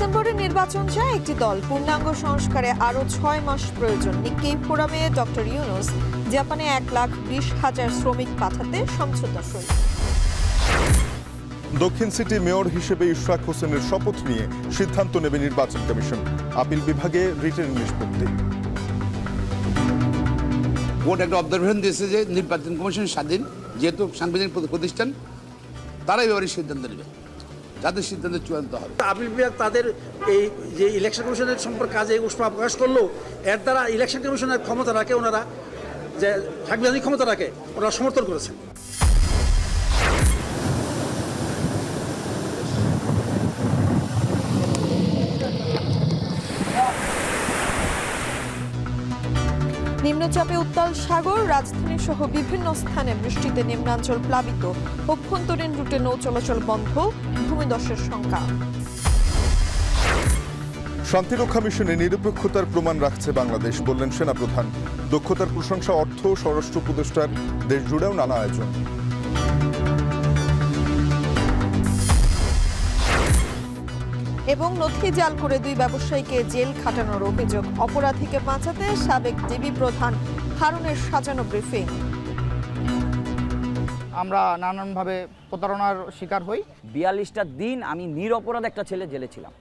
ডিসেম্বরে নির্বাচন চায় একটি দল, পূর্ণাঙ্গ সংস্কারে আরও 6 মাস প্রয়োজন। নিক্কি ফোরামে ডক্টর ইউনূস জাপানে 1,20,000 শ্রমিক পাঠাতে সমঝোতা সই। দক্ষিণ সিটি মেয়র হিসেবে ইশরাক হোসেনের শপথ নিয়ে সিদ্ধান্ত নেবে নির্বাচন কমিশন। আপিল বিভাগে রিটের নিষ্পত্তি। কোর্ট একটা অবজারভেশন দিয়েছে যে নির্বাচন কমিশন স্বাধীন, যেহেতু সাংবিধানিক প্রতিষ্ঠান, তারাই এবারে সিদ্ধান্ত নেবে, যাদের সিদ্ধান্ত চূড়ান্ত হবে। আপিল বিভাগ তাদের এই যে ইলেকশন কমিশনের সম্পর্কে কাজে উষ্মা প্রকাশ করলো, এর দ্বারা ইলেকশন কমিশনের ক্ষমতা রাখে, ওনারা যে সাংবিধানিক ক্ষমতা রাখে, ওনারা সমর্থন করেছেন। নিম্নচাপে উত্তাল সাগর, রাজধানী সহ বিভিন্ন স্থানে বৃষ্টিতে নিম্নাঞ্চল প্লাবিত, অভ্যন্তরীণ রুটে নৌ চলাচল বন্ধ, ভূমিধসের শঙ্কা। শান্তিরক্ষা মিশনে নিরপেক্ষতার প্রমাণ রাখছে বাংলাদেশ, বললেন সেনাপ্রধান। দক্ষতার প্রশংসা অর্থ স্বরাষ্ট্র উপদেষ্টার দেশ জুড়েও নানা আয়োজন। এবং নথি জাল করে 2 ব্যবসায়ীকে জেল খাটানোর অভিযোগ, অপরাধীকে বাঁচাতে সাবেক ডিবি প্রধান হারুনের সাজানো ব্রিফিং। আমরা নানানভাবে প্রতারণার শিকার হই। 42টা দিন আমি নিরপরাধ একটা ছেলে জেলে ছিলাম।